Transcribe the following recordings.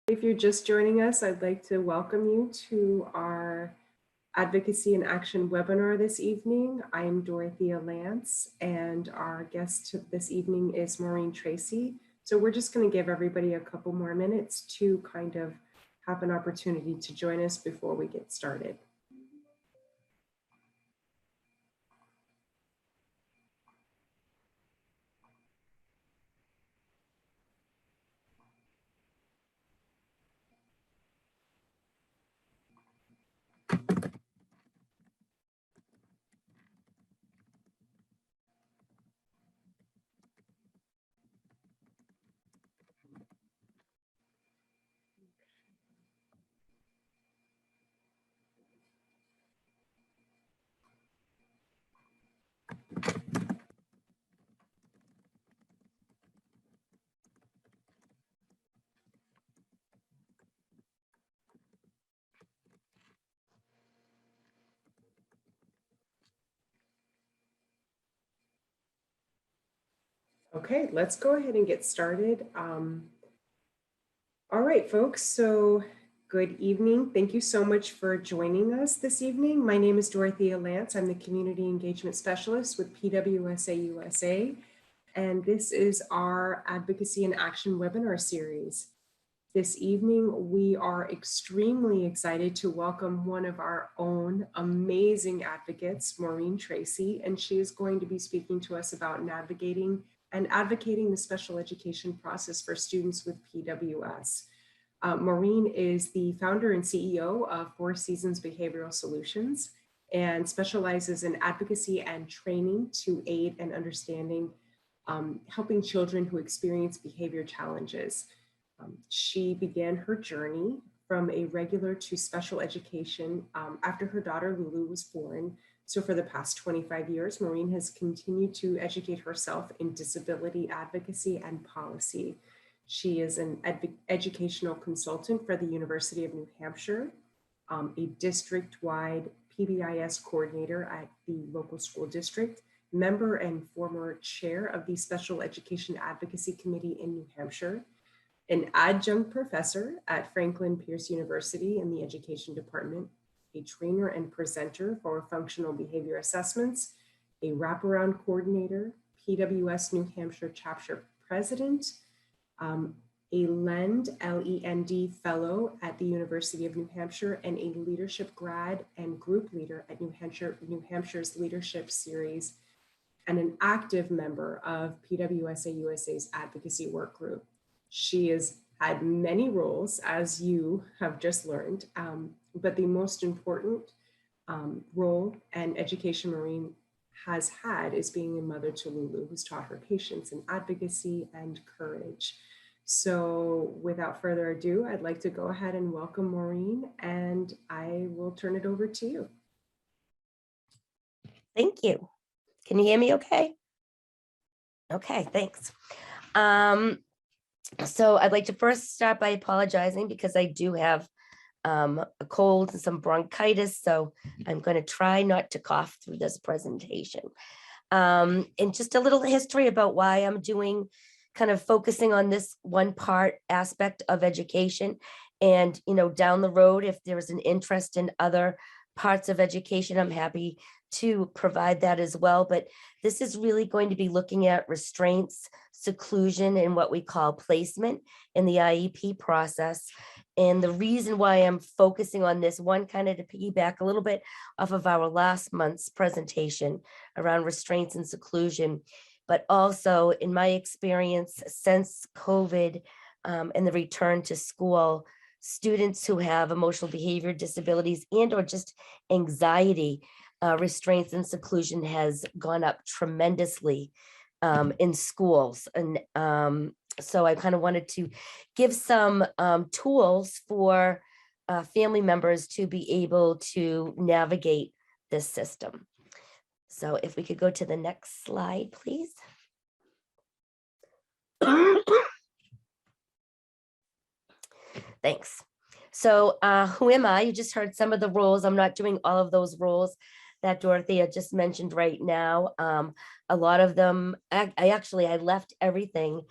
If you're just joining us, I'd like to welcome you to our Advocacy and Action webinar this evening. I'm Dorothea Lance, and our guest this evening is Maureen Tracy. So we're just going to give everybody a couple more minutes to kind of have an opportunity to join us before we get started. Okay, let's go ahead and get started. All right, folks, so good evening. Thank you so much for joining us this evening. My name is Dorothea Lance. I'm the Community Engagement Specialist with PWSA USA, and this is our Advocacy and Action webinar series. This evening, we are extremely excited to welcome one of our own amazing advocates, Maureen Tracy, and she is going to be speaking to us about navigating and advocating the special education process for students with PWS. Maureen is the founder and CEO of Four Seasons Behavioral Solutions and specializes in advocacy and training to aid and understanding, helping children who experience behavior challenges. She began her journey from a regular to special education after her daughter Lulu was born. So for the past 25 years, Maureen has continued to educate herself in disability advocacy and policy. She is an educational consultant for the University of New Hampshire, a district-wide PBIS coordinator at the local school district, member and former chair of the Special Education Advocacy Committee in New Hampshire, an adjunct professor at Franklin Pierce University in the Education Department, a trainer and presenter for functional behavior assessments, a wraparound coordinator, PWS New Hampshire chapter president, a LEND, L-E-N-D fellow at the University of New Hampshire, and a leadership grad and group leader at New Hampshire's Leadership Series, and an active member of PWSA USA's advocacy work group. She has had many roles, as you have just learned, but the most important role and education Maureen has had is being a mother to Lulu, who's taught her patience and advocacy and courage. So without further ado, I'd like to go ahead and welcome Maureen, and I will turn it over to you. Thank you. Can you hear me okay? Okay, thanks. So I'd like to first start by apologizing because I do have a cold and some bronchitis, so I'm going to try not to cough through this presentation. And just a little history about why I'm doing kind of focusing on this one part aspect of education. And, you know, down the road, if there's an interest in other parts of education, I'm happy to provide that as well. But this is really going to be looking at restraints, seclusion, and what we call placement in the IEP process. And the reason why I'm focusing on this one, kind of to piggyback a little bit off of our last month's presentation around restraints and seclusion, but also in my experience since COVID and the return to school, students who have emotional behavior disabilities and or just anxiety, restraints and seclusion has gone up tremendously in schools. And so I kind of wanted to give some tools for family members to be able to navigate this system. So if we could go to the next slide, please. Thanks. So who am I? You just heard some of the roles. I'm not doing all of those roles that Dorothea just mentioned right now. A lot of them, I left everything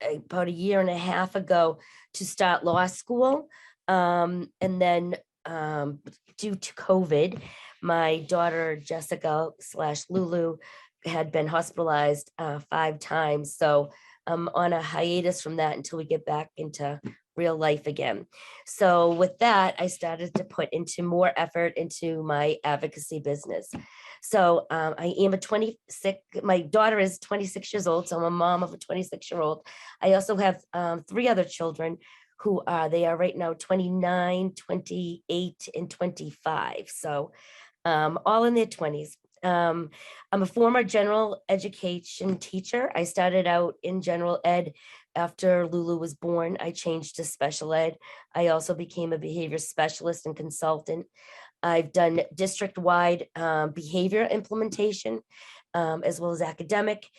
about a year and a half ago to start law school. And then due to COVID, my daughter Jessica / Lulu had been hospitalized 5 times. So I'm on a hiatus from that until we get back into real life again. So with that, I started to put into more effort into my advocacy business. So I am a 26, my daughter is 26 years old, so I'm a mom of a 26-year-old. I also have 3 other children who they are right now 29, 28, and 25. So all in their 20s. I'm a former general education teacher. I started out in general ed. After Lulu was born, I changed to special ed. I also became a behavior specialist and consultant. I've done district-wide behavior implementation, as well as academic,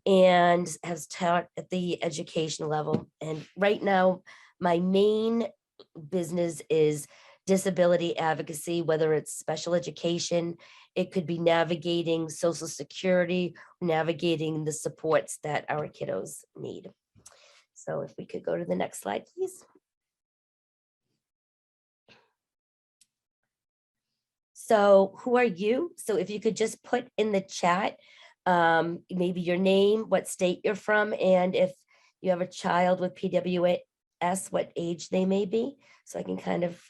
and has taught at the education level. And right now, my main business is disability advocacy, whether it's special education, it could be navigating Social Security, navigating the supports that our kiddos need. So if we could go to the next slide, please. So who are you? So if you could just put in the chat, maybe your name, what state you're from, and if you have a child with PWS, what age they may be, so I can kind of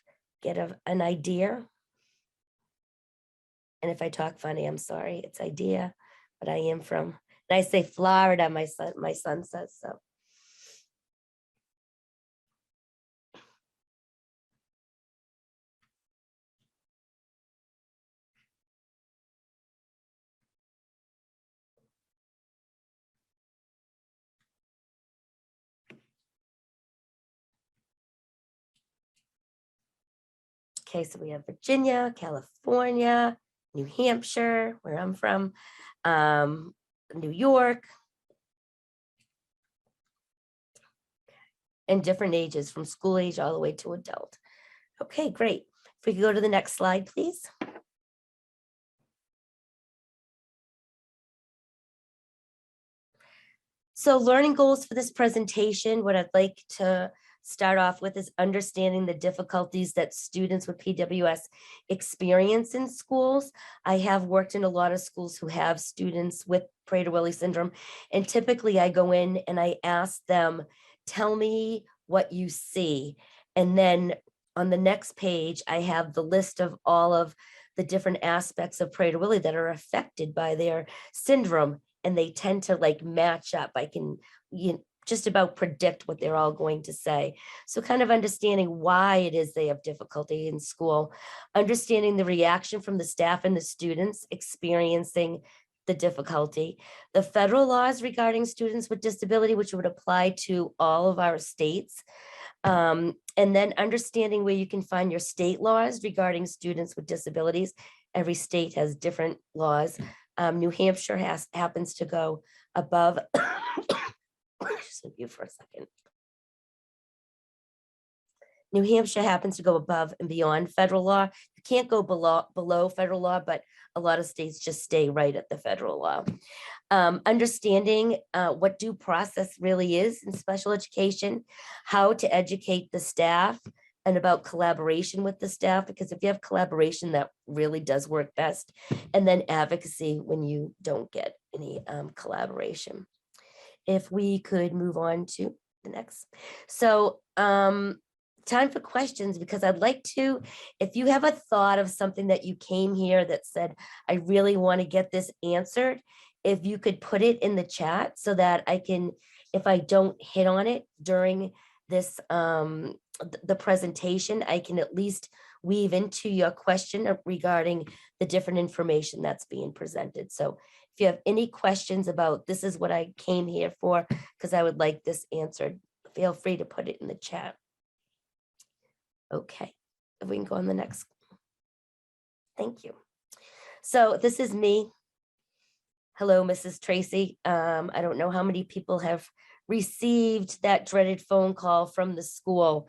get an idea. And if I talk funny, I'm sorry, it's idea, but I am from, and I say Florida, my son says so. Okay, so we have Virginia, California, New Hampshire, where I'm from, New York, and different ages from school age all the way to adult. Okay, great. If we could go to the next slide, please. So learning goals for this presentation, what I'd like to start off with is understanding the difficulties that students with PWS experience in schools. I have worked in a lot of schools who have students with Prader-Willi syndrome, and typically I go in and I ask them, tell me what you see. And then on the next page, I have the list of all of the different aspects of Prader-Willi that are affected by their syndrome, and they tend to like match up. I can just about predict what they're all going to say. So kind of understanding why it is they have difficulty in school, understanding the reaction from the staff and the students experiencing the difficulty, the federal laws regarding students with disability, which would apply to all of our states, and then understanding where you can find your state laws regarding students with disabilities. Every state has different laws. New Hampshire happens to go above. Just mute for a second. New Hampshire happens to go above and beyond federal law. You can't go below federal law, but a lot of states just stay right at the federal law. Understanding what due process really is in special education, how to educate the staff, and about collaboration with the staff, because if you have collaboration, that really does work best. And then advocacy when you don't get any collaboration. If we could move on to the next. So time for questions, because I'd like to, if you have a thought of something that you came here that said, I really want to get this answered, if you could put it in the chat so that I can, if I don't hit on it during this, the presentation, I can at least weave into your question regarding the different information that's being presented. So if you have any questions about this is what I came here for, because I would like this answered, feel free to put it in the chat. Okay, if we can go on the next. Thank you. So this is me. Hello, Mrs. Tracy. I don't know how many people have received that dreaded phone call from the school.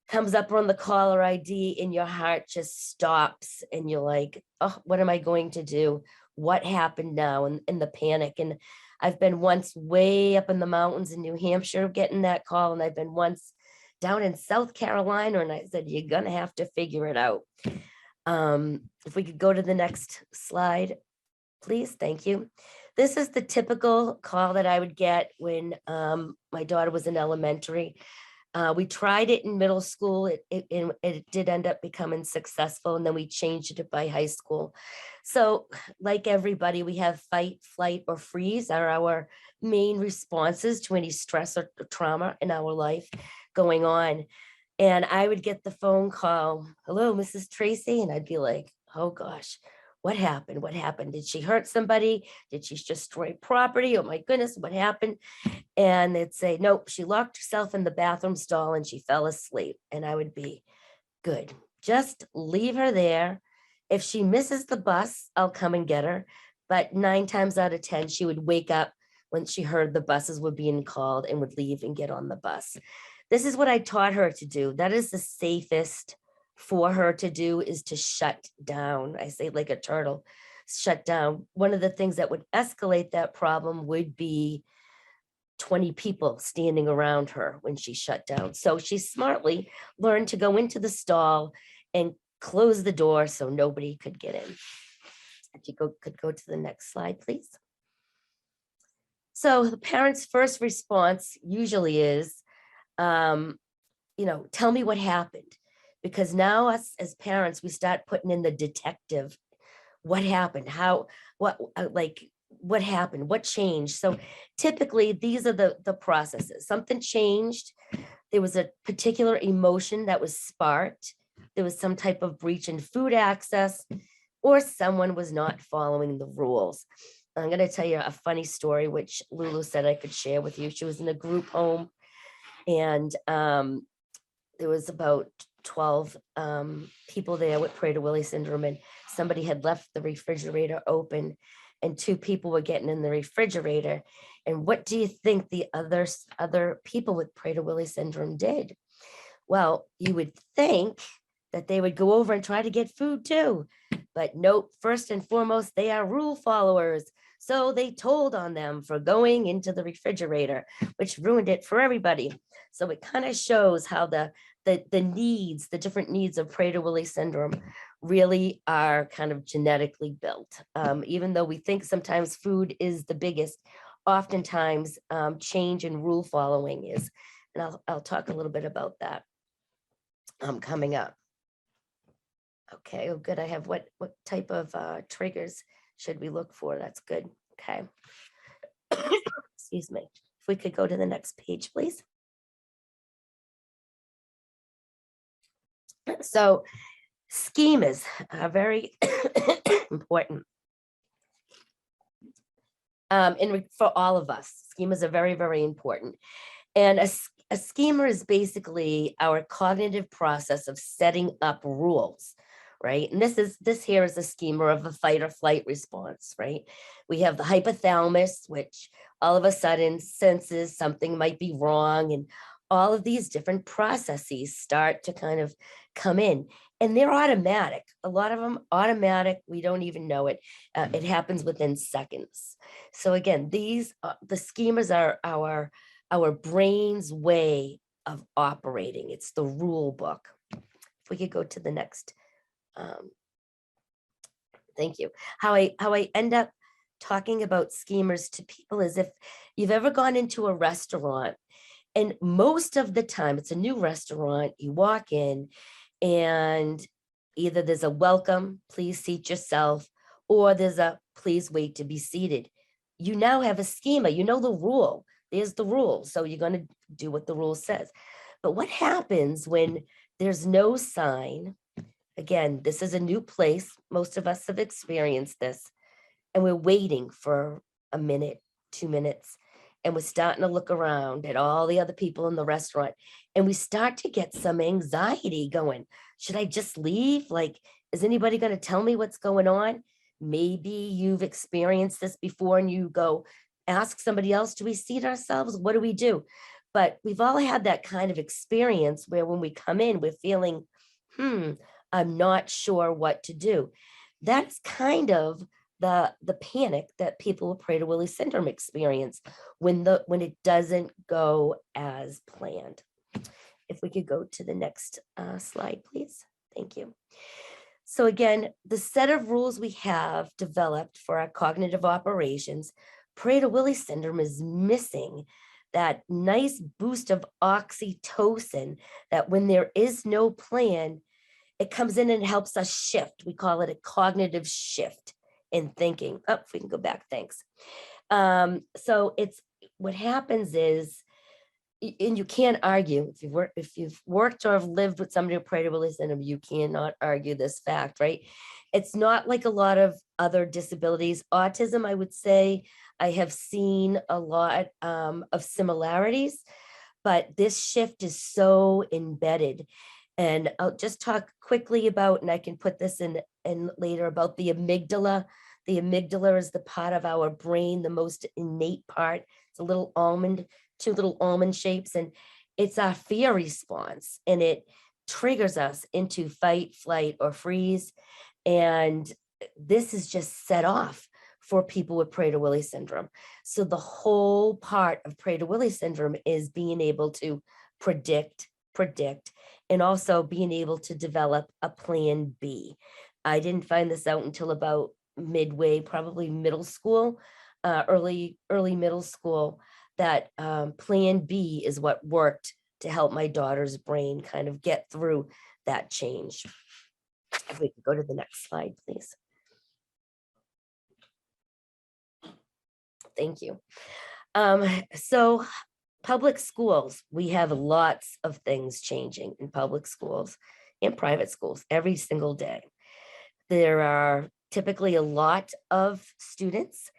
Comes up on the caller ID and your heart just stops and you're like, oh, what am I going to do? what happened now, and the panic. And I've been once way up in the mountains in New Hampshire getting that call, and I've been once down in South Carolina, and I said, you're gonna have to figure it out. If we could go to the next slide, please. Thank you. This is the typical call that I would get when my daughter was in elementary. We tried it in middle school. It did end up becoming successful, and then we changed it by high school. So like everybody, we have fight, flight, or freeze are our main responses to any stress or trauma in our life going on. And I would get the phone call, hello, Mrs. Tracy. And I'd be like, oh gosh, what happened? What happened? Did she hurt somebody? Did she destroy property? Oh my goodness, what happened? And they'd say, nope, she locked herself in the bathroom stall and she fell asleep. And I would be, good, just leave her there. If she misses the bus, I'll come and get her. But 9 times out of 10, she would wake up when she heard the buses were being called and would leave and get on the bus. This is what I taught her to do. That is the safest for her to do, is to shut down. I say like a turtle, shut down. One of the things that would escalate that problem would be 20 people standing around her when she shut down. So she smartly learned to go into the stall and close the door so nobody could get in. If you could go to the next slide, please. So the parent's first response usually is, tell me what happened. Because now us as parents, we start putting in the detective. What happened? What happened? What changed? So typically these are the processes. Something changed. There was a particular emotion that was sparked. There was some type of breach in food access, or someone was not following the rules. I'm going to tell you a funny story, which Lulu said I could share with you. She was in a group home, and there was about 12 people there with Prader-Willi syndrome, and somebody had left the refrigerator open, and 2 people were getting in the refrigerator. And what do you think the other people with Prader-Willi syndrome did? Well, you would think that they would go over and try to get food too, but nope. First and foremost, they are rule followers. So they told on them for going into the refrigerator, which ruined it for everybody. So it kind of shows how the different needs of Prader-Willi syndrome really are kind of genetically built. Even though we think sometimes food is the biggest, oftentimes change in rule following is. And I'll talk a little bit about that coming up. Okay, oh good. I have what type of triggers should we look for? That's good. Okay. Excuse me. If we could go to the next page, please. So schemas are very important. For all of us, schemas are very, very important. And a schema is basically our cognitive process of setting up rules, right? And this here is a schema of a fight or flight response, right? We have the hypothalamus, which all of a sudden senses something might be wrong, and all of these different processes start to kind of come in, and they're automatic. A lot of them automatic. We don't even know it. It happens within seconds. So again, the schemas are our brain's way of operating. It's the rule book. If we could go to the next. Thank you. How I end up talking about schemas to people is if you've ever gone into a restaurant, and most of the time it's a new restaurant, you walk in and either there's a welcome, please seat yourself, or there's a please wait to be seated. You now have a schema, you know the rule. There's the rule. So you're going to do what the rule says. But what happens when there's no sign? Again, this is a new place. Most of us have experienced this. And we're waiting for a minute, 2 minutes. And we're starting to look around at all the other people in the restaurant. And we start to get some anxiety going. Should I just leave? Like, is anybody going to tell me what's going on? Maybe you've experienced this before and you go, ask somebody else, do we seat ourselves? What do we do? But we've all had that kind of experience where when we come in, we're feeling, I'm not sure what to do. That's kind of the panic that people with Prader-Willi syndrome experience when it doesn't go as planned. If we could go to the next slide, please. Thank you. So again, the set of rules we have developed for our cognitive operations, Prader-Willi syndrome is missing that nice boost of oxytocin that when there is no plan, it comes in and helps us shift. We call it a cognitive shift in thinking. Oh, if we can go back, thanks. So it's what happens is, and you can't argue if you've worked or have lived with somebody with Prader-Willi syndrome, you cannot argue this fact, right? It's not like a lot of other disabilities. Autism, I would say, I have seen a lot of similarities, but this shift is so embedded. And I'll just talk quickly about, and I can put this in later, about the amygdala. The amygdala is the part of our brain, the most innate part. It's a little almond, two little almond shapes, and it's our fear response, and it triggers us into fight, flight, or freeze. And this is just set off for people with Prader-Willi syndrome. So the whole part of Prader-Willi syndrome is being able to predict, and also being able to develop a plan B. I didn't find this out until about midway, probably middle school, early middle school, that plan B is what worked to help my daughter's brain kind of get through that change. If we could go to the next slide, please. Thank you. So public schools, we have lots of things changing in public schools and private schools every single day. There are typically a lot of students,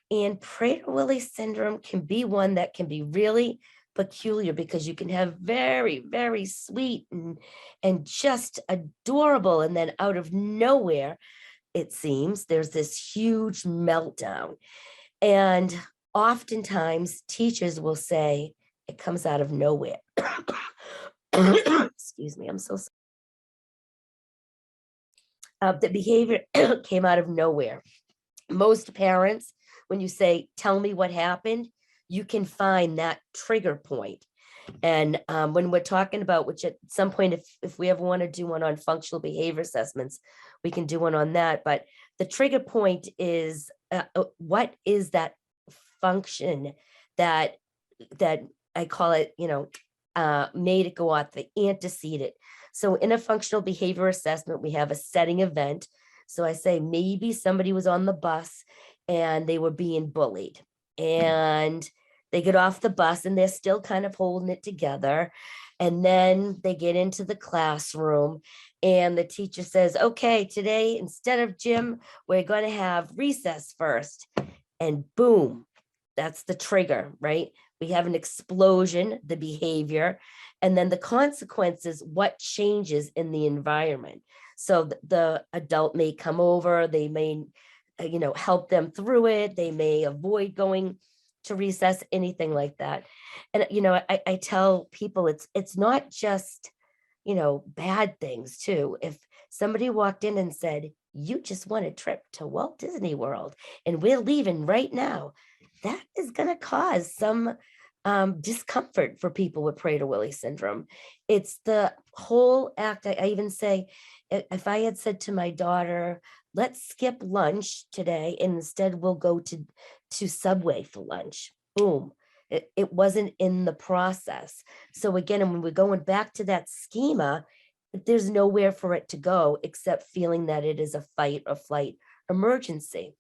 and Prader-Willi syndrome can be one that can be really peculiar because you can have very, very sweet and just adorable, and then out of nowhere, it seems, there's this huge meltdown. And oftentimes teachers will say it comes out of nowhere. Excuse me, I'm so sorry. The behavior came out of nowhere. Most parents, when you say, tell me what happened, you can find that trigger point. And when we're talking about, which at some point, if we ever want to do one on functional behavior assessments, we can do one on that. But the trigger point is, what is that function that I call it, made it go off, the antecedent. So in a functional behavior assessment, we have a setting event. So I say, maybe somebody was on the bus and they were being bullied, and they get off the bus and they're still kind of holding it together. And then they get into the classroom and the teacher says, okay, today, instead of gym, we're going to have recess first. And boom, that's the trigger, right? We have an explosion, the behavior, and then the consequences, what changes in the environment. So the adult may come over, they may, help them through it. They may avoid going to recess, anything like that. And, I tell people it's not just, bad things too. If somebody walked in and said, you just won a trip to Walt Disney World and we're leaving right now, that is going to cause some discomfort for people with Prader-Willi syndrome. It's the whole act. I even say, if I had said to my daughter, let's skip lunch today, and instead we'll go to Subway for lunch, boom, it wasn't in the process. So again, and when we're going back to that schema, there's nowhere for it to go except feeling that it is a fight or flight emergency.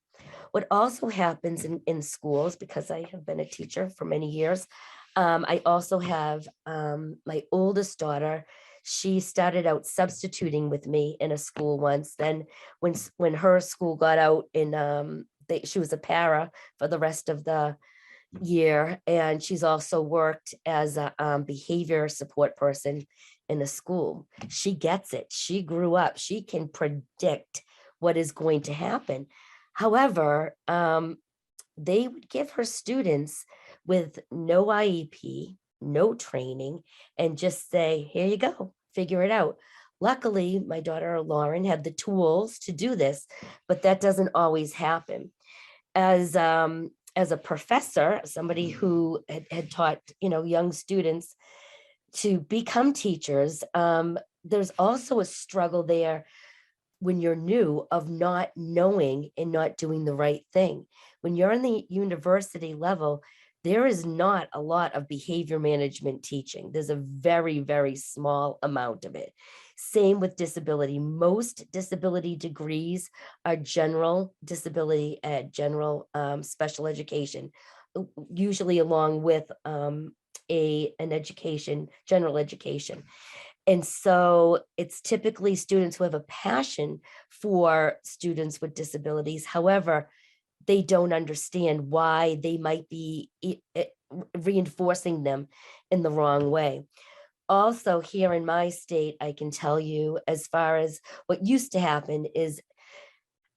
What also happens in schools, because I have been a teacher for many years, I also have my oldest daughter. She started out substituting with me in a school once. Then when her school got out in, she was a para for the rest of the year. And she's also worked as a behavior support person in a school. She gets it. She grew up. She can predict what is going to happen. However, they would give her students with no IEP, no training, and just say, here you go, figure it out. Luckily, my daughter Lauren had the tools to do this, but that doesn't always happen. As a professor, somebody who had taught, young students to become teachers, there's also a struggle there when you're new of not knowing and not doing the right thing. When you're in the university level, there is not a lot of behavior management teaching. There's a very, very small amount of it. Same with disability. Most disability degrees are general disability ed, general special education, usually along with an education, general education. And so it's typically students who have a passion for students with disabilities. However, they don't understand why they might be reinforcing them in the wrong way. Also, here in my state, I can tell you, as far as what used to happen is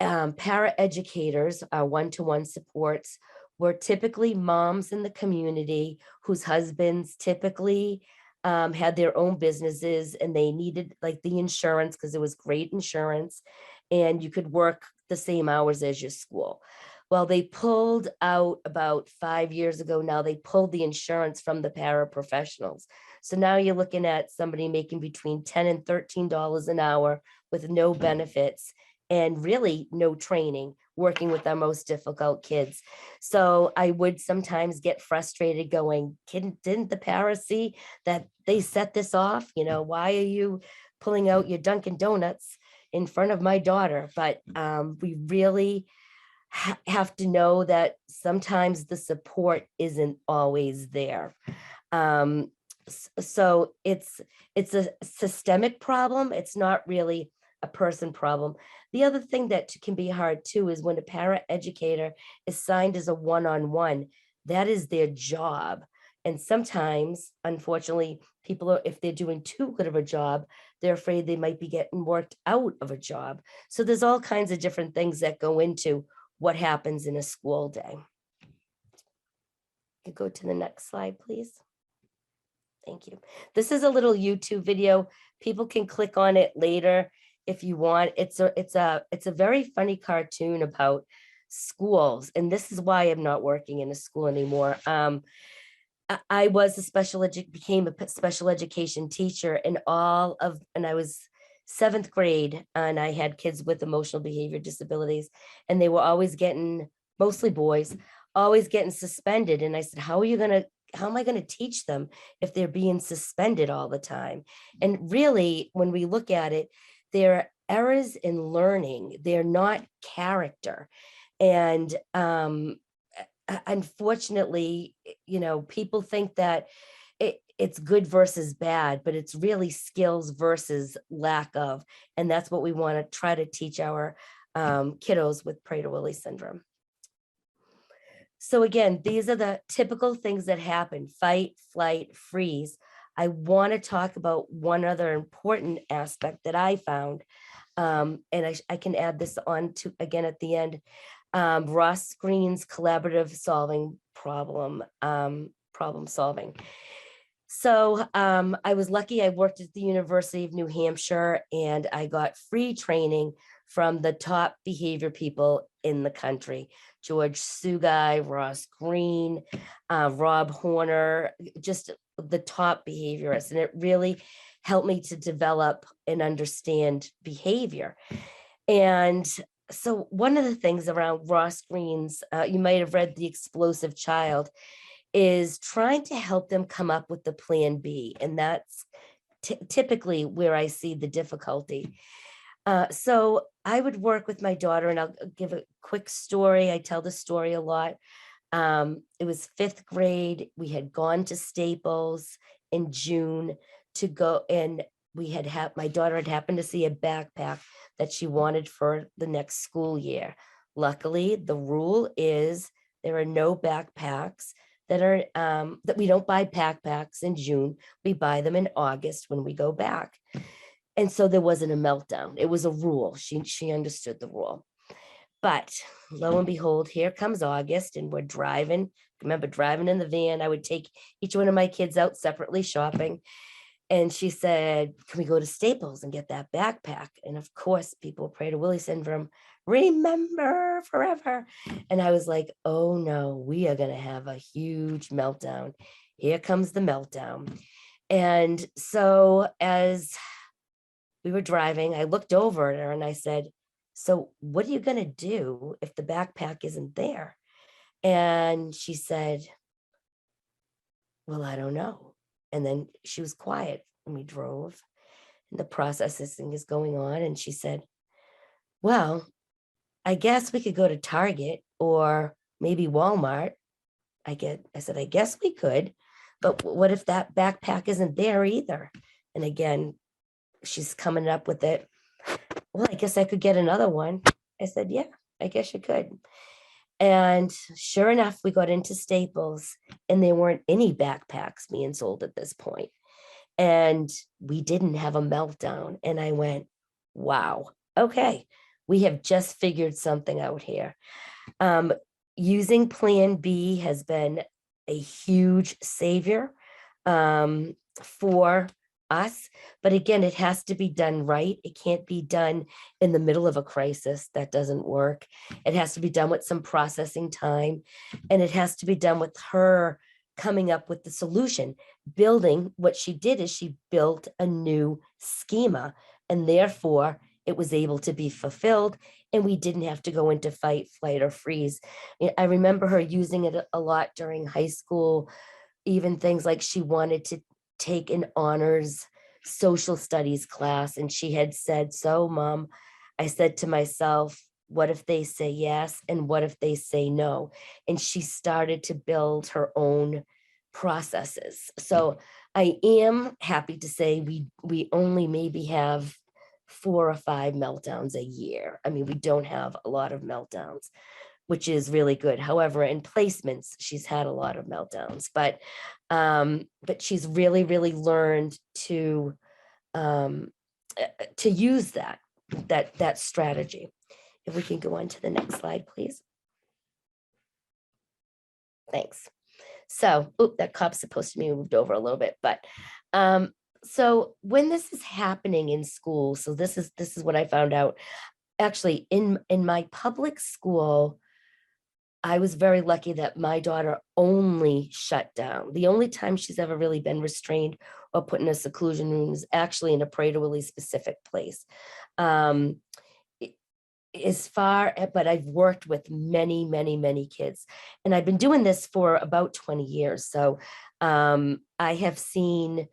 para-educators, one-to-one supports, were typically moms in the community whose husbands typically had their own businesses, and they needed like the insurance because it was great insurance and you could work the same hours as your school. Well, they pulled out about 5 years ago now, they pulled the insurance from the paraprofessionals. So now you're looking at somebody making between $10 and $13 an hour with no benefits and really no training, working with our most difficult kids. So I would sometimes get frustrated going, didn't the para see that they set this off? Why are you pulling out your Dunkin' Donuts in front of my daughter? But we really have to know that sometimes the support isn't always there. So it's a systemic problem. It's not really a person problem. The other thing that can be hard too is when a para educator is signed as a one-on-one, that is their job. And sometimes, unfortunately, people are, if they're doing too good of a job, they're afraid they might be getting worked out of a job. So there's all kinds of different things that go into what happens in a school day. Could go to the next slide, please. Thank you. This is a little YouTube video. People can click on it later if you want. It's a very funny cartoon about schools, and this is why I'm not working in a school anymore. I was became a special education teacher, and I was 7th grade, and I had kids with emotional behavior disabilities, and they were always getting, mostly boys, always getting suspended. And I said, how am I going to teach them if they're being suspended all the time? And really, when we look at it, they're errors in learning. They're not character. And unfortunately, people think that it's good versus bad, but it's really skills versus lack of. And that's what we want to try to teach our kiddos with Prader-Willi syndrome. So again, these are the typical things that happen: fight, flight, freeze. I want to talk about one other important aspect that I found, and I can add this on to again at the end. Ross Green's collaborative problem solving. So I was lucky. I worked at the University of New Hampshire, and I got free training from the top behavior people in the country: George Sugai, Ross Green, Rob Horner, just the top behaviorists. And it really helped me to develop and understand behavior. And so one of the things around Ross Green's, you might have read The Explosive Child, is trying to help them come up with the plan B. And that's typically where I see the difficulty. So I would work with my daughter, and I'll give a quick story. I tell the story a lot. It was 5th grade. We had gone to Staples in June to go, and my daughter had happened to see a backpack that she wanted for the next school year. Luckily, the rule is there are no backpacks that we don't buy backpacks in June. We buy them in August when we go back. And so there wasn't a meltdown. It was a rule. She understood the rule. But lo and behold, here comes August, and we're driving. Remember, driving in the van. I would take each one of my kids out separately shopping. And she said, can we go to Staples and get that backpack? And of course, people with Prader-Willi syndrome remember forever. And I was like, oh no, we are going to have a huge meltdown. Here comes the meltdown. And so as we were driving, I looked over at her and I said, so what are you going to do if the backpack isn't there? And she said, well, I don't know. And then she was quiet and we drove and the processing is going on. And she said, well, I guess we could go to Target or maybe Walmart. I said, I guess we could, but what if that backpack isn't there either? And again, she's coming up with it. Well, I guess I could get another one. I said, yeah, I guess you could. And sure enough, we got into Staples and there weren't any backpacks being sold at this point. And we didn't have a meltdown. And I went, wow, okay, we have just figured something out here. Using Plan B has been a huge savior for us. But again, it has to be done right. It can't be done in the middle of a crisis. That doesn't work. It has to be done with some processing time. And it has to be done with her coming up with the solution. Building, what she did is she built a new schema, and therefore it was able to be fulfilled, and we didn't have to go into fight, flight, or freeze. I remember her using it a lot during high school, even things like she wanted to take an honors social studies class, and she had said, so Mom, I said to myself, what if they say yes and what if they say no? And she started to build her own processes. So I am happy to say we only maybe have 4 or 5 meltdowns a year. I mean, we don't have a lot of meltdowns, which is really good. However, in placements, she's had a lot of meltdowns, but she's really, really learned to use that strategy. If we can go on to the next slide, please. Thanks. So, that cop's supposed to be moved over a little bit, but so when this is happening in school, so this is what I found out. Actually, in my public school, I was very lucky that my daughter only shut down. The only time she's ever really been restrained or put in a seclusion room is actually in a Prader-Willi specific place. But I've worked with many, many, many kids, and I've been doing this for about 20 years. So I have seen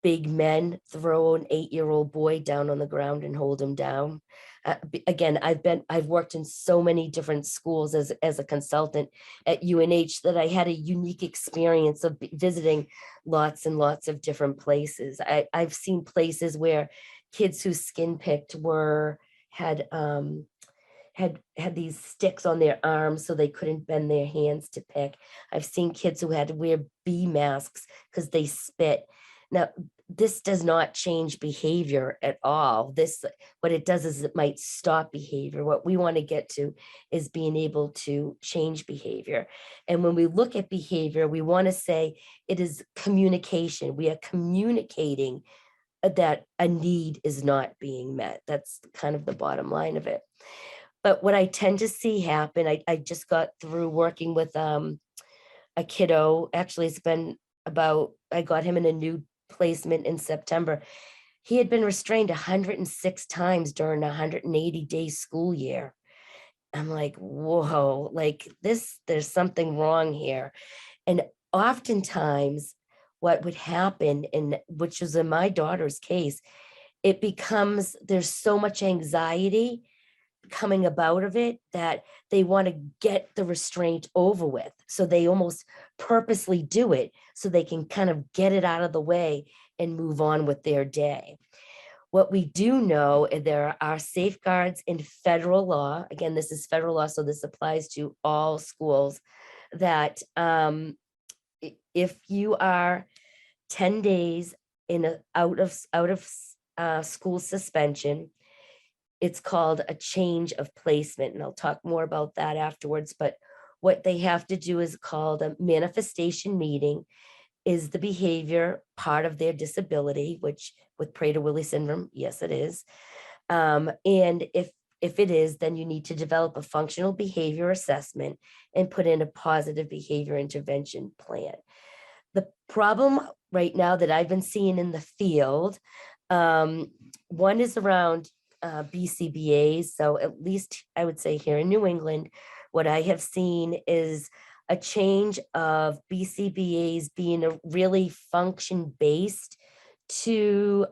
big men throw an 8-year-old boy down on the ground and hold him down. Again, I've worked in so many different schools as a consultant at UNH that I had a unique experience of visiting lots and lots of different places. I've seen places where kids who skin picked had these sticks on their arms so they couldn't bend their hands to pick. I've seen kids who had to wear bee masks because they spit. Now, this does not change behavior at all. What it does is it might stop behavior. What we want to get to is being able to change behavior. And when we look at behavior, we want to say it is communication. We are communicating that a need is not being met. That's kind of the bottom line of it. But what I tend to see happen, I just got through working with a kiddo. Actually, I got him in a new placement in September. He had been restrained 106 times during a 180-day school year. I'm like, whoa, like there's something wrong here. And oftentimes what would happen, and which was in my daughter's case, there's so much anxiety coming about of it that they want to get the restraint over with. So they almost purposely do it so they can kind of get it out of the way and move on with their day. What we do know, there are safeguards in federal law. Again, this is federal law, so this applies to all schools, that if you are 10 days in a out of school suspension, it's called a change of placement, and I'll talk more about that afterwards. But what they have to do is called a manifestation meeting. is the behavior part of their disability, which with Prader-Willi syndrome, yes, it is. And if it is, then you need to develop a functional behavior assessment and put in a positive behavior intervention plan. The problem right now that I've been seeing in the field, one is around BCBAs. So at least I would say here in New England, what I have seen is a change of BCBAs being a really function-based to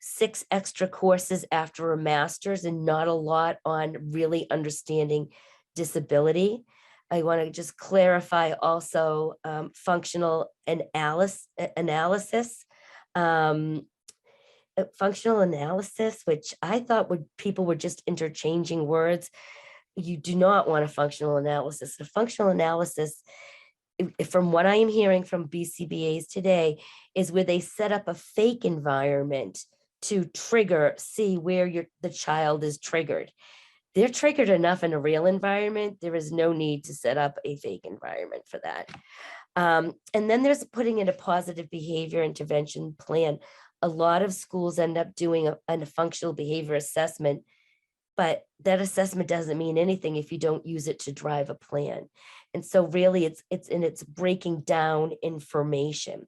6 extra courses after a master's and not a lot on really understanding disability. I want to just clarify also functional analysis. Functional analysis, which I thought people were just interchanging words. You do not want a functional analysis. A functional analysis, from what I am hearing from BCBAs today, is where they set up a fake environment to see where the child is triggered. They're triggered enough in a real environment. There is no need to set up a fake environment for that. And then there's putting in a positive behavior intervention plan. A lot of schools end up doing a functional behavior assessment, but that assessment doesn't mean anything if you don't use it to drive a plan. And so really it's breaking down information.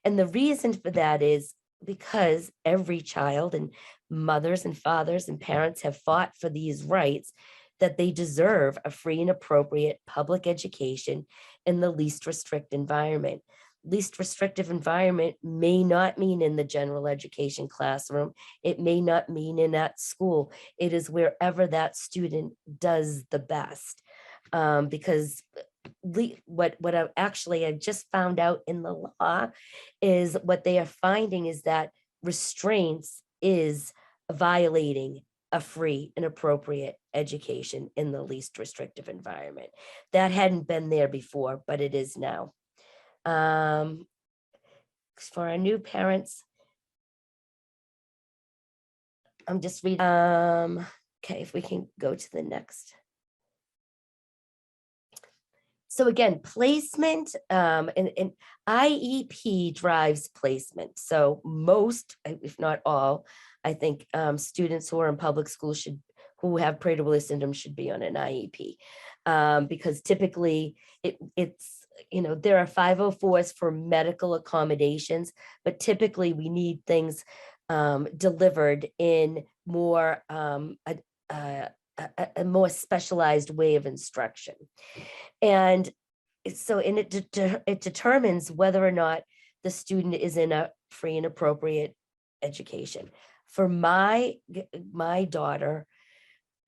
And the reason for that is because every child, and mothers and fathers and parents have fought for these rights, that they deserve a free and appropriate public education in the least restrictive environment. Least restrictive environment may not mean in the general education classroom. It may not mean in that school. It is wherever that student does the best. Because what I just found out in the law is what they are finding is that restraints is violating a free and appropriate education in the least restrictive environment. That hadn't been there before, but it is now. For our new parents, I'm just reading. Okay, if we can go to the next. So again, placement and IEP drives placement. So most, if not all, I think students who are in public school who have Prader-Willi syndrome should be on an IEP, because typically it's there are 504s for medical accommodations, but typically we need things delivered in more a more specialized way of instruction. And so it determines whether or not the student is in a free and appropriate education. For my daughter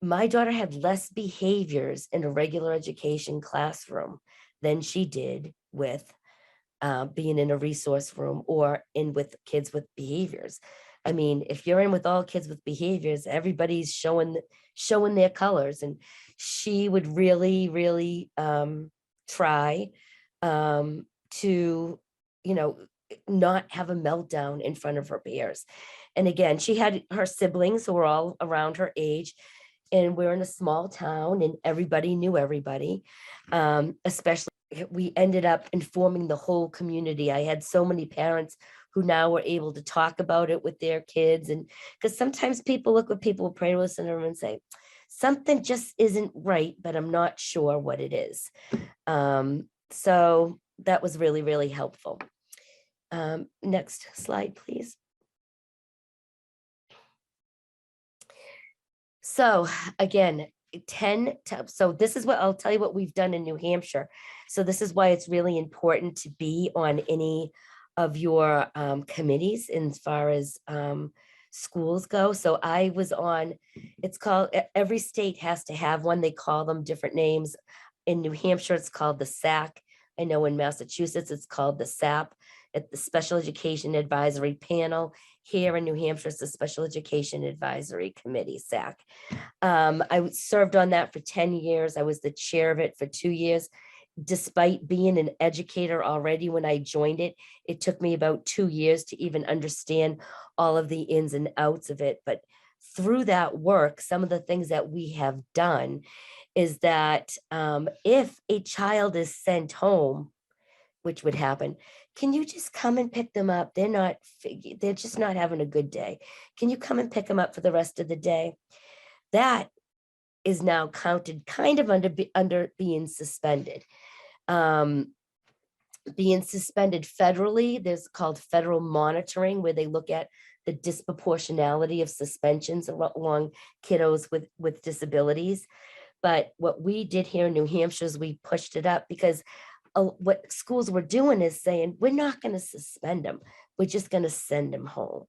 had less behaviors in a regular education classroom than she did with being in a resource room or with kids with behaviors. I mean, if you're in with all kids with behaviors, everybody's showing their colors, and she would really, really try to, not have a meltdown in front of her peers. And again, she had her siblings who were all around her age, and we're in a small town and everybody knew everybody. Especially, we ended up informing the whole community. I had so many parents who now were able to talk about it with their kids. And because sometimes people look at people with Prader-Willi syndrome and say, something just isn't right, but I'm not sure what it is. So that was really, really helpful. Next slide, please. So again, so this is what I'll tell you what we've done in New Hampshire. So this is why it's really important to be on any of your committees as far as schools go. So I was on, it's called, every state has to have one. They call them different names. In New Hampshire, it's called the SAC. I know in Massachusetts, it's called the SAP, at the Special Education Advisory Panel. Here in New Hampshire, it's the Special Education Advisory Committee, SAC. I served on that for 10 years. I was the chair of it for 2 years. Despite being an educator already when I joined it, it took me about 2 years to even understand all of the ins and outs of it. But through that work, some of the things that we have done is that if a child is sent home, which would happen. Can you just come and pick them up? They're just not having a good day. Can you come and pick them up for the rest of the day? That is now counted kind of under being suspended. Being suspended federally, there's called federal monitoring, where they look at the disproportionality of suspensions along kiddos with disabilities. But what we did here in New Hampshire is we pushed it up because what schools were doing is saying, we're not going to suspend them. We're just going to send them home.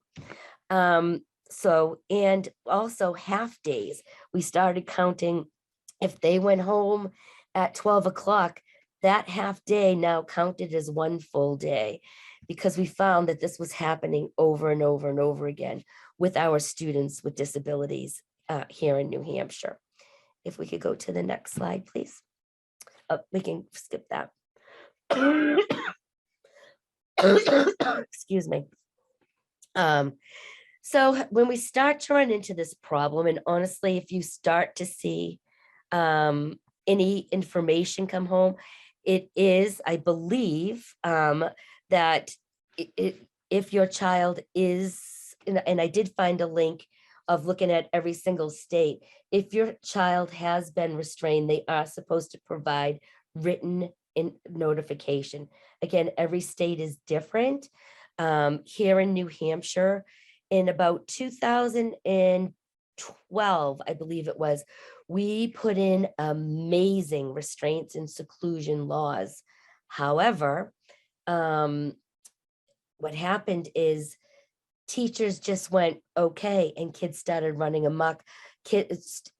So, and also half days, we started counting if they went home at 12 o'clock, that half day now counted as one full day, because we found that this was happening over and over and over again with our students with disabilities here in New Hampshire. If we could go to the next slide, please. We can skip that. Excuse me. So when we start to run into this problem, and honestly, if you start to see any information come home, it is, I believe, that if your child is, and I did find a link of looking at every single state, if your child has been restrained, they are supposed to provide written notification. Again, every state is different. Here in New Hampshire, in about 2012, I believe it was, we put in amazing restraints and seclusion laws. However, what happened is teachers just went okay, and kids started running amok.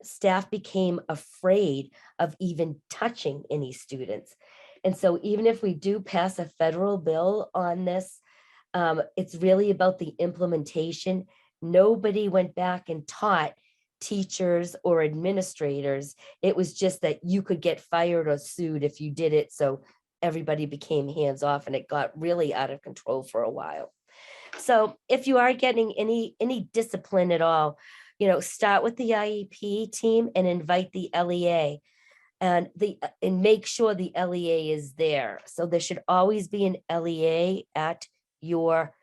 Staff became afraid of even touching any students. And so even if we do pass a federal bill on this, it's really about the implementation. Nobody went back and taught teachers or administrators. It was just that you could get fired or sued if you did it. So everybody became hands off, and it got really out of control for a while. So if you are getting any discipline at all, start with the IEP team and invite the LEA. And make sure the LEA is there. So there should always be an LEA at your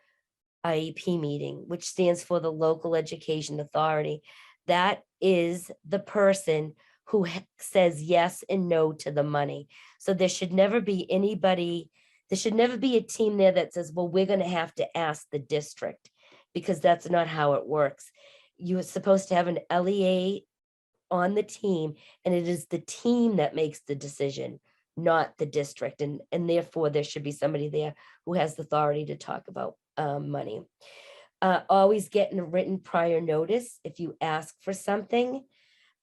IEP meeting, which stands for the Local Education Authority. That is the person who says yes and no to the money. So there should never be anybody, there should never be a team there that says, well, we're going to have to ask the district, because that's not how it works. You are supposed to have an LEA on the team, and it is the team that makes the decision, not the district. And therefore there should be somebody there who has the authority to talk about money. Always getting a written prior notice if you ask for something.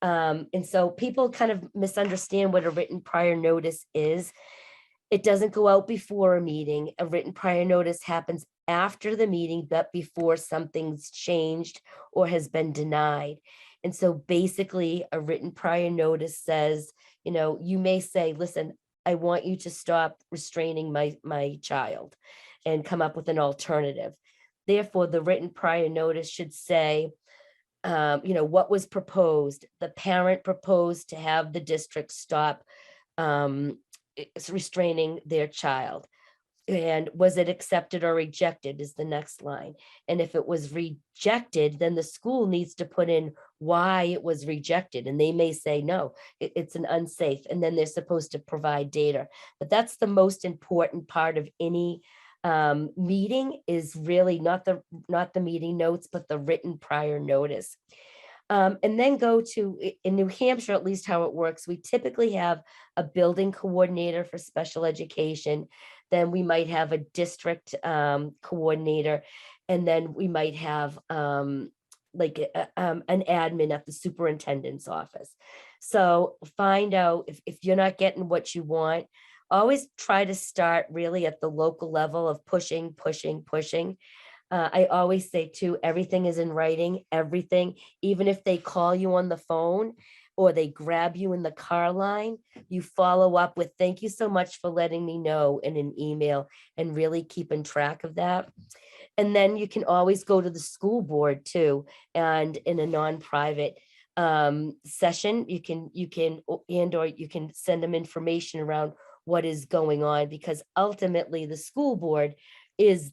And so people kind of misunderstand what a written prior notice is. It doesn't go out before a meeting. A written prior notice happens after the meeting, but before something's changed or has been denied. And so basically a written prior notice says, you may say, listen, I want you to stop restraining my child, and come up with an alternative. Therefore, the written prior notice should say, what was proposed. The parent proposed to have the district stop restraining their child. And was it accepted or rejected is the next line. And if it was rejected, then the school needs to put in why it was rejected. And they may say, no, it's an unsafe. And then they're supposed to provide data. But that's the most important part of any meeting, is really not the meeting notes, but the written prior notice. And then go to, in New Hampshire, at least how it works, we typically have a building coordinator for special education. Then we might have a district coordinator, and then we might have an admin at the superintendent's office. So find out if you're not getting what you want. Always try to start really at the local level of pushing. I always say too, everything is in writing, everything, even if they call you on the phone or they grab you in the car line, you follow up with, thank you so much for letting me know, in an email, and really keeping track of that. And then you can always go to the school board too. And in a non-private session, you can send them information around what is going on, because ultimately the school board is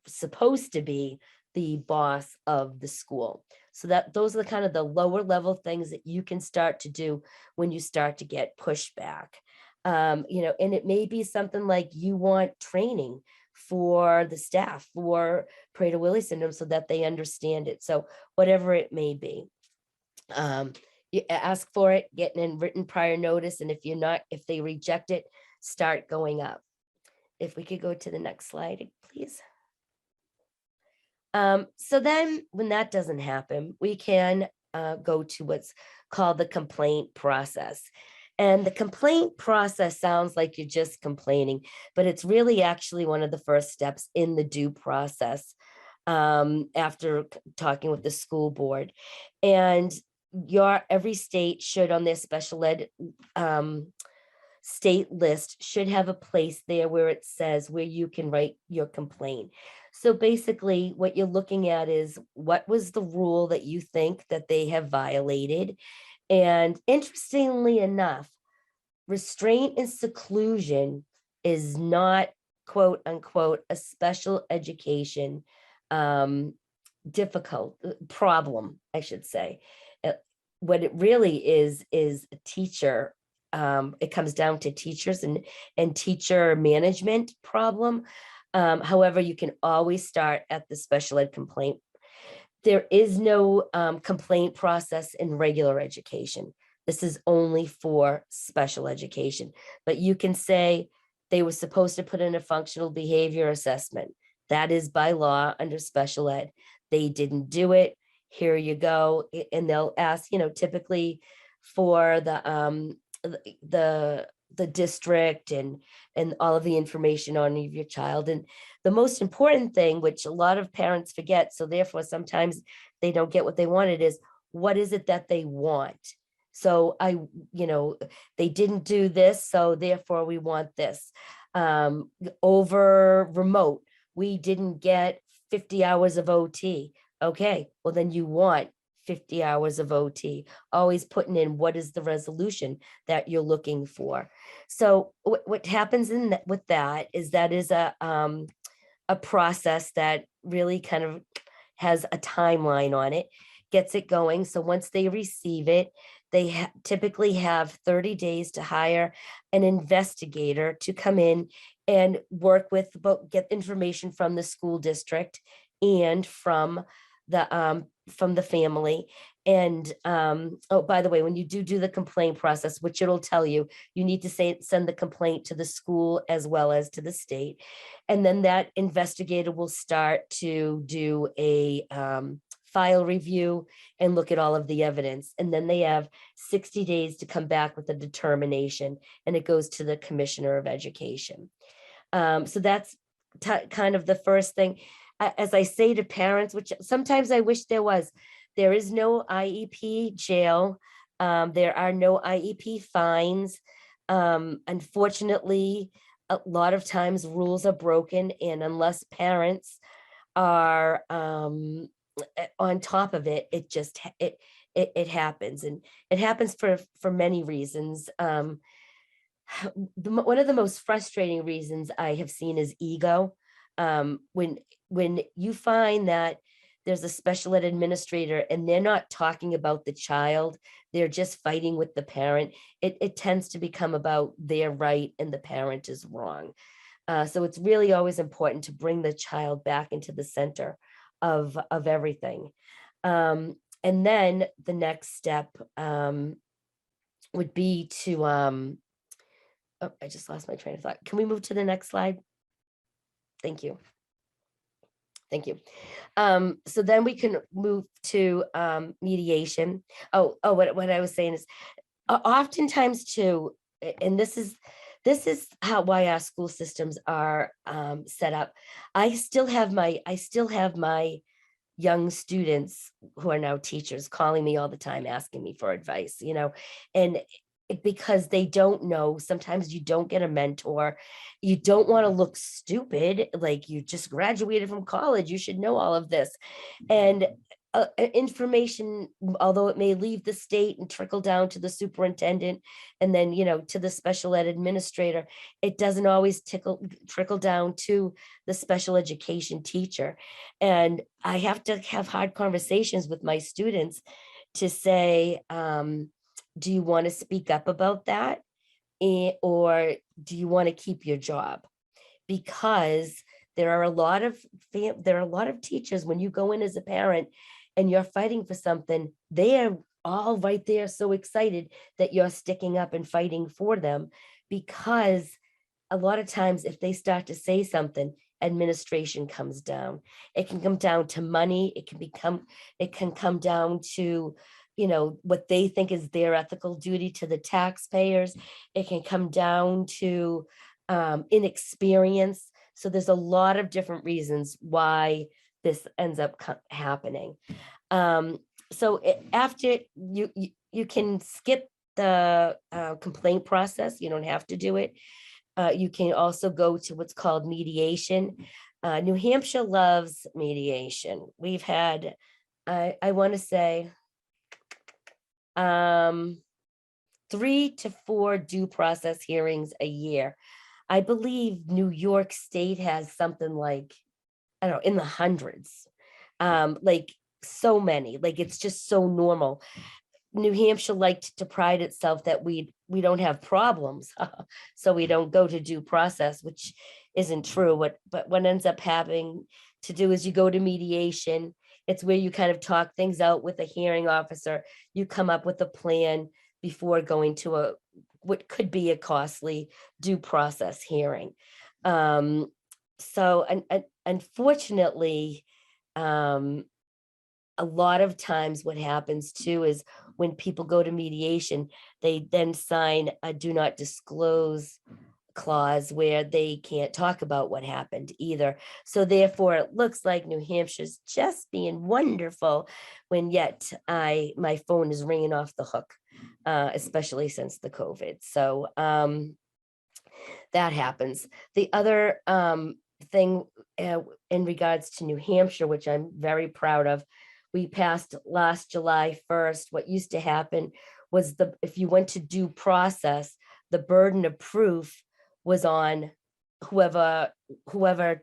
supposed to be the boss of the school. So that those are the kind of the lower level things that you can start to do when you start to get pushback. And it may be something like you want training for the staff for Prader-Willi syndrome so that they understand it. So whatever it may be, you ask for it, get in written prior notice, and if they reject it, start going up. If we could go to the next slide, please. So then when that doesn't happen, we can go to what's called the complaint process. And the complaint process sounds like you're just complaining, but it's really actually one of the first steps in the due process after talking with the school board. And every state should, on their special ed state list, should have a place there where it says where you can write your complaint. So basically what you're looking at is what was the rule that you think that they have violated. And interestingly enough, restraint and seclusion is not, quote unquote, a special education difficult problem, I should say. What it really is a teacher. It comes down to teachers and teacher management problem. However, you can always start at the special ed complaint. There is no complaint process in regular education. This is only for special education. But you can say they were supposed to put in a functional behavior assessment. That is by law under special ed. They didn't do it. Here you go. And they'll ask, typically for the district and all of the information on your child. And the most important thing, which a lot of parents forget, so therefore sometimes they don't get what they wanted, is what is it that they want? So they didn't do this, so therefore we want this. Over remote, we didn't get 50 hours of OT. Okay, well then you want 50 hours of OT, always putting in what is the resolution that you're looking for. So what happens with that is a process that really kind of has a timeline on it, gets it going. So once they receive it, they typically have 30 days to hire an investigator to come in and work with, get information from the school district and from the family. And oh, by the way, when you do the complaint process, which it'll tell you, you need to send the complaint to the school as well as to the state. And then that investigator will start to do a file review and look at all of the evidence. And then they have 60 days to come back with a determination, and it goes to the Commissioner of Education. So that's kind of the first thing. As I say to parents, which sometimes I wish there is no IEP jail. There are no IEP fines. Unfortunately, a lot of times rules are broken, and unless parents are on top of it, it happens, and it happens for many reasons. One of the most frustrating reasons I have seen is ego. When you find that there's a special ed administrator and they're not talking about the child, they're just fighting with the parent, it tends to become about their right and the parent is wrong. So it's really always important to bring the child back into the center of everything. And then the next step would be to, oh, I just lost my train of thought. Can we move to the next slide? Thank you. Thank you. So then we can move to mediation. What I was saying is oftentimes too, and this is why our school systems are set up. I still have my young students who are now teachers calling me all the time, asking me for advice, and because they don't know. Sometimes you don't get a mentor. You don't want to look stupid, like you just graduated from college, you should know all of this. And information, although it may leave the state and trickle down to the superintendent and then, to the special ed administrator, it doesn't always trickle down to the special education teacher. And I have to have hard conversations with my students to say, do you want to speak up about that? Or do you want to keep your job? Because there are a lot of teachers, when you go in as a parent and you're fighting for something, they are all right there so excited that you're sticking up and fighting for them, because a lot of times if they start to say something, administration comes down. It can come down to money. It can come down to, what they think is their ethical duty to the taxpayers. It can come down to inexperience. So there's a lot of different reasons why this ends up happening. So after you can skip the complaint process. You don't have to do it. You can also go to what's called mediation. New Hampshire loves mediation. We've had, I want to say, 3 to 4 due process hearings a year. I believe New York State has something like, I don't know, in the hundreds, like so many, like it's just so normal. New Hampshire liked to pride itself that we don't have problems, so we don't go to due process, which isn't true. But what ends up having to do is you go to mediation. It's where you kind of talk things out with a hearing officer. You come up with a plan before going to what could be a costly due process hearing. So unfortunately, a lot of times what happens too is when people go to mediation, they then sign a do not disclose clause where they can't talk about what happened either. So therefore, it looks like New Hampshire's just being wonderful, when yet my phone is ringing off the hook, especially since the COVID. So that happens. The other thing in regards to New Hampshire, which I'm very proud of, we passed last July 1st. What used to happen was if you went to due process, the burden of proof was on whoever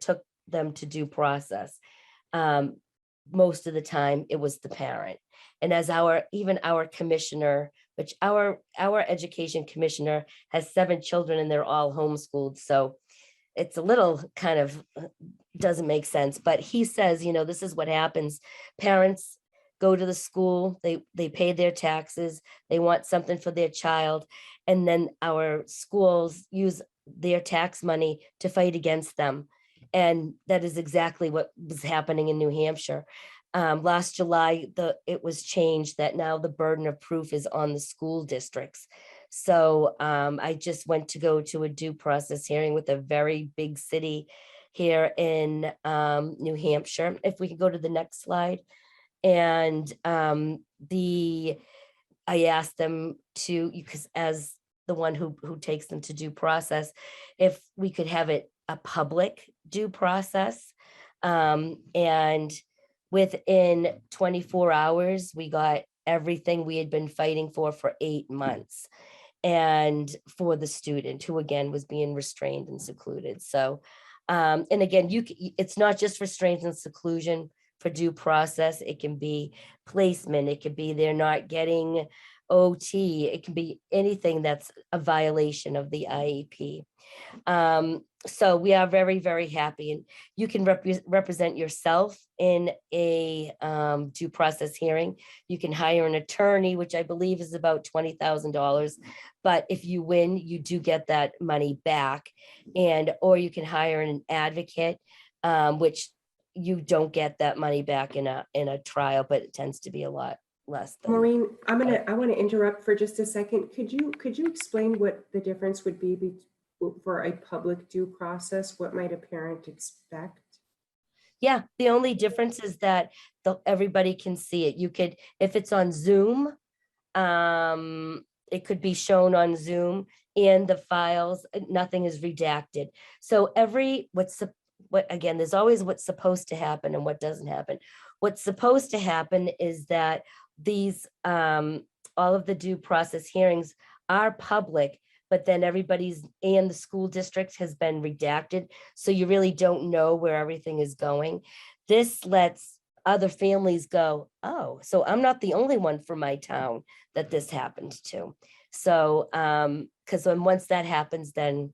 took them to due process. Most of the time it was the parent. And as our commissioner, which our education commissioner has 7 children and they're all homeschooled. So it's a little kind of doesn't make sense, but he says, this is what happens. Parents go to the school, they pay their taxes, they want something for their child, and then our schools use their tax money to fight against them. And that is exactly what was happening in New Hampshire. Last July, it was changed that now the burden of proof is on the school districts. So I just went to go to a due process hearing with a very big city here in New Hampshire. If we could go to the next slide. And I asked them to, because as the one who takes them to due process, if we could have it a public due process. And within 24 hours, we got everything we had been fighting for 8 months. And for the student who again was being restrained and secluded. So, and again, it's not just restraints and seclusion for due process. It can be placement. It could be they're not getting OT. It can be anything that's a violation of the IEP. So we are very, very happy, and you can represent yourself in a due process hearing. You can hire an attorney, which I believe is about $20,000. But if you win, you do get that money back, or you can hire an advocate, which you don't get that money back in a trial, but it tends to be a lot less than. Maureen, I want to interrupt for just a second. Could you explain what the difference would be for a public due process? What might a parent expect? Yeah, the only difference is that everybody can see it. You could, if it's on Zoom, it could be shown on Zoom, and the files, nothing is redacted. So again, there's always what's supposed to happen and what doesn't happen. What's supposed to happen is that these, all of the due process hearings are public, but then everybody's, and the school district has been redacted. So you really don't know where everything is going. This lets other families go, oh, so I'm not the only one from my town that this happened to. So, because once that happens, then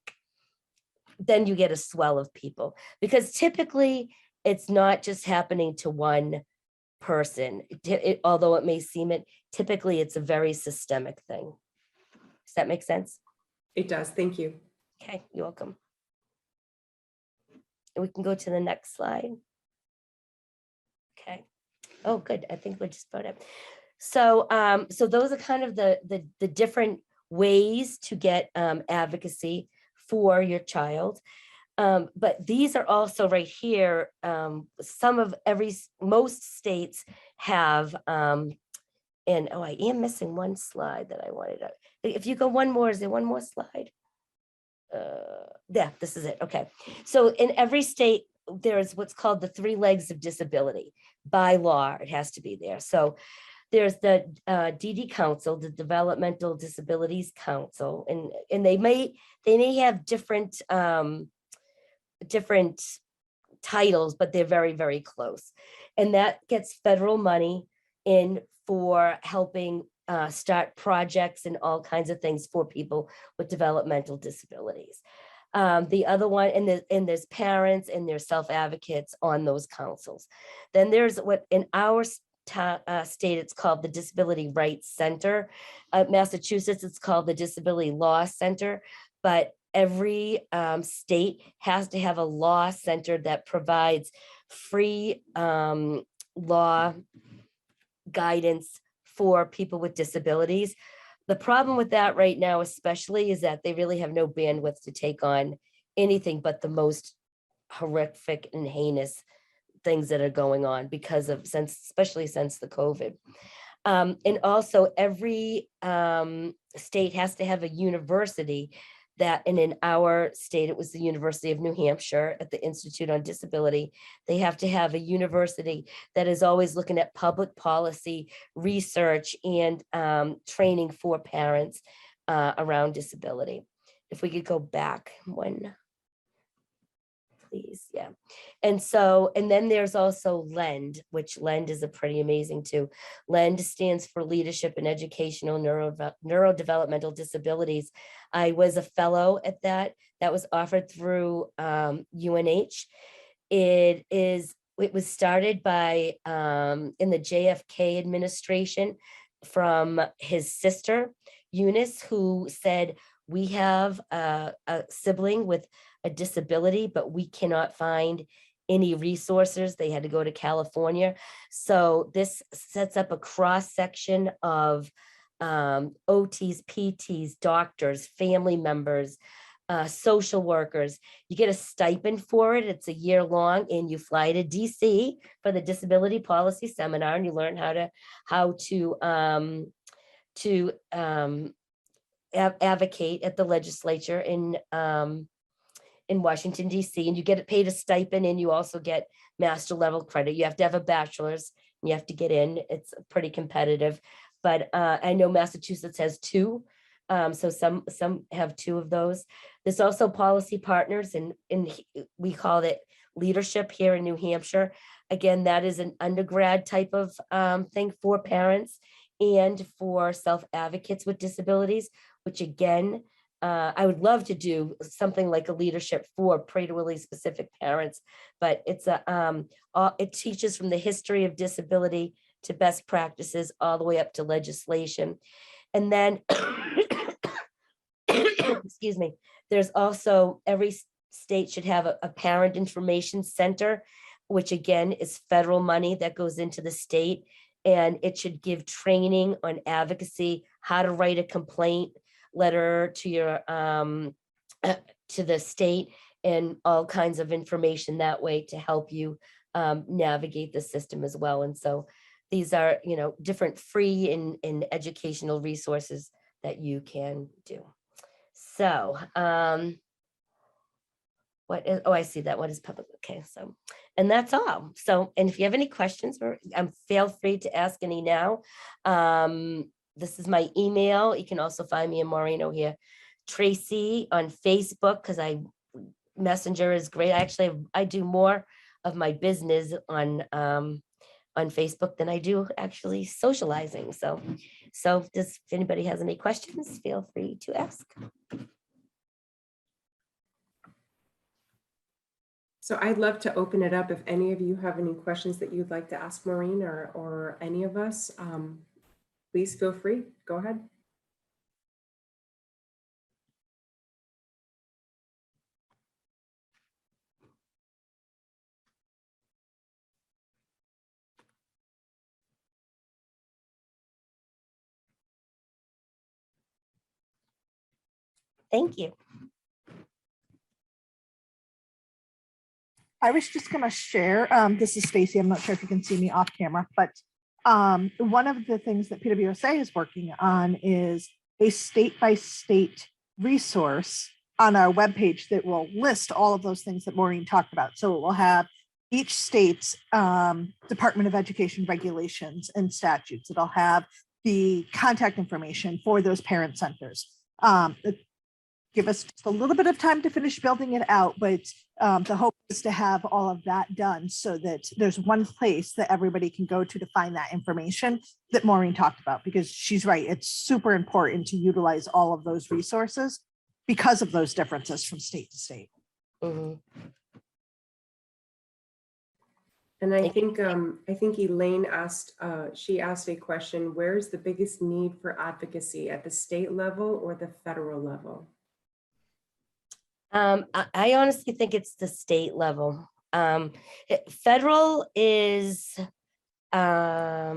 you get a swell of people, because typically it's not just happening to one person. Although it may seem it, typically it's a very systemic thing. Does that make sense? It does. Thank you. Okay, you're welcome. And we can go to the next slide. Okay. Oh, good. I think we're just about it. So, so those are kind of the different ways to get advocacy for your child. But these are also right here. Most states have, and oh, I am missing one slide that I wanted to, if you go one more, is there one more slide? Yeah, this is it. Okay. So in every state, there's what's called the 3 legs of disability. By law, it has to be there. So there's the DD Council, the Developmental Disabilities Council, and they may have different different titles, but they're very, very close. And that gets federal money in for helping start projects and all kinds of things for people with developmental disabilities. The other one, and there's parents and there's self-advocates on those councils. Then there's what in our state, it's called the Disability Rights Center. Massachusetts, it's called the Disability Law Center. But every state has to have a law center that provides free law guidance for people with disabilities. The problem with that right now, especially, is that they really have no bandwidth to take on anything but the most horrific and heinous things that are going on because of, especially since the COVID. And also every state has to have a university that, and in our state, it was the University of New Hampshire at the Institute on Disability. They have to have a university that is always looking at public policy, research, and training for parents around disability. If we could go back one, please. Yeah. And so, and then there's also LEND, which LEND is a pretty amazing too. LEND stands for Leadership in Educational Neurodevelopmental Disabilities. I was a fellow at that. That was offered through UNH. It was started by in the JFK administration from his sister, Eunice, who said, we have a sibling with a disability, but we cannot find any resources. They had to go to California. So this sets up a cross section of OTs, PTs, doctors, family members, social workers. You get a stipend for it. It's a year long, and you fly to DC for the disability policy seminar, and you learn how to advocate at the legislature in Washington, D.C., and you get paid a stipend, and you also get master level credit. You have to have a bachelor's, and you have to get in. It's pretty competitive, but I know Massachusetts has 2. So some have 2 of those. There's also policy partners, and we call it leadership here in New Hampshire. Again, that is an undergrad type of thing for parents and for self-advocates with disabilities, which again, I would love to do something like a leadership for Prader-Willi specific parents, but it's it teaches from the history of disability to best practices all the way up to legislation. And then, excuse me, there's also every state should have a parent information center, which again is federal money that goes into the state, and it should give training on advocacy, how to write a complaint letter to your to the state, and all kinds of information that way to help you navigate the system as well. And so these are, different free and educational resources that you can do. So what is, oh, I see that. What is public? Okay, so, and that's all. So, and if you have any questions, or feel free to ask any now. This is my email. You can also find me in Maureen O'Hare Tracy on Facebook, because Messenger is great. I do more of my business on Facebook than I do actually socializing. So if anybody has any questions, feel free to ask. So I'd love to open it up if any of you have any questions that you'd like to ask Maureen or any of us. Please feel free. Go ahead. Thank you. I was just going to share, this is Stacy. I'm not sure if you can see me off camera, but one of the things that PWSA is working on is a state-by-state resource on our webpage that will list all of those things that Maureen talked about. So it will have each state's Department of Education regulations and statutes. It'll have the contact information for those parent centers. Give us just a little bit of time to finish building it out, but the hope is to have all of that done so that there's one place that everybody can go to find that information that Maureen talked about, because she's right. It's super important to utilize all of those resources because of those differences from state to state. Mhm. And I think Elaine asked, she asked a question, where's the biggest need for advocacy, at the state level or the federal level? I honestly think it's the state level. Federal is, I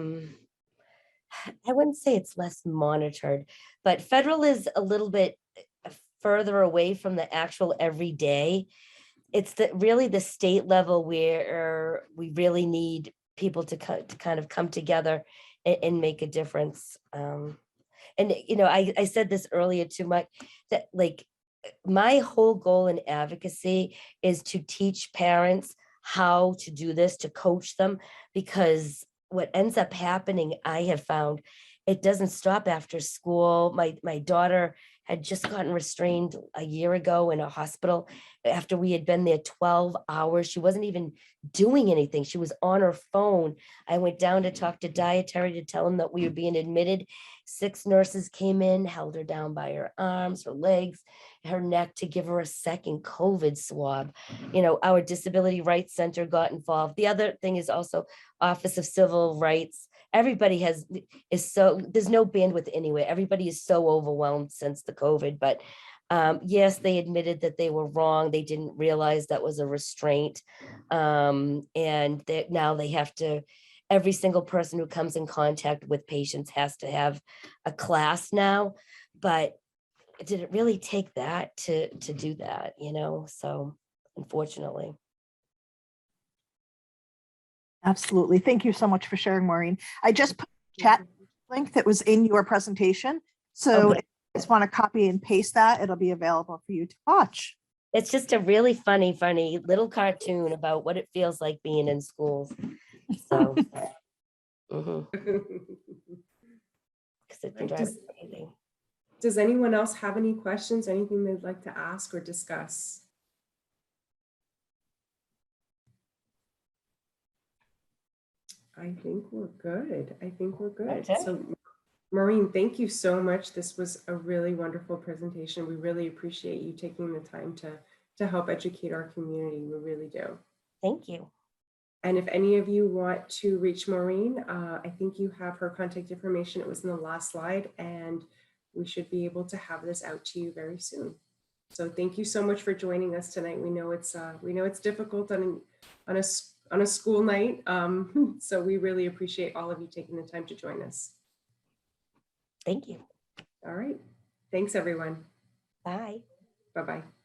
wouldn't say it's less monitored, but federal is a little bit further away from the actual everyday. It's really the state level where we really need people to kind of come together and make a difference. And, you know, I said this earlier too much, that like, my whole goal in advocacy is to teach parents how to do this, to coach them, because what ends up happening, I have found, it doesn't stop after school. My daughter had just gotten restrained a year ago in a hospital after we had been there 12 hours. She wasn't even doing anything. She was on her phone. I went down to talk to dietary to tell him that we were being admitted. 6 nurses came in, held her down by her arms, her legs, her neck to give her a second COVID swab. You know, our Disability Rights Center got involved. The other thing is also Office of Civil Rights. Everybody there's no bandwidth anyway. Everybody is so overwhelmed since the COVID, but yes, they admitted that they were wrong. They didn't realize that was a restraint. And now they have to, every single person who comes in contact with patients has to have a class now, but did it really take that to do that, you know? So unfortunately. Absolutely. Thank you so much for sharing, Maureen. I just put a chat link that was in your presentation. So Okay. if you just want to copy and paste that, it'll be available for you to watch. It's just a really funny little cartoon about what it feels like being in schools. So, because it can drive us crazy. Does anyone else have any questions, anything they'd like to ask or discuss? I think we're good. Okay. So Maureen, thank you so much. This was a really wonderful presentation. We really appreciate you taking the time to help educate our community. We really do. Thank you. And if any of you want to reach Maureen, I think you have her contact information. It was in the last slide, and we should be able to have this out to you very soon. So thank you so much for joining us tonight. We know it's difficult on a school night. So we really appreciate all of you taking the time to join us. Thank you. All right. Thanks, everyone. Bye. Bye-bye.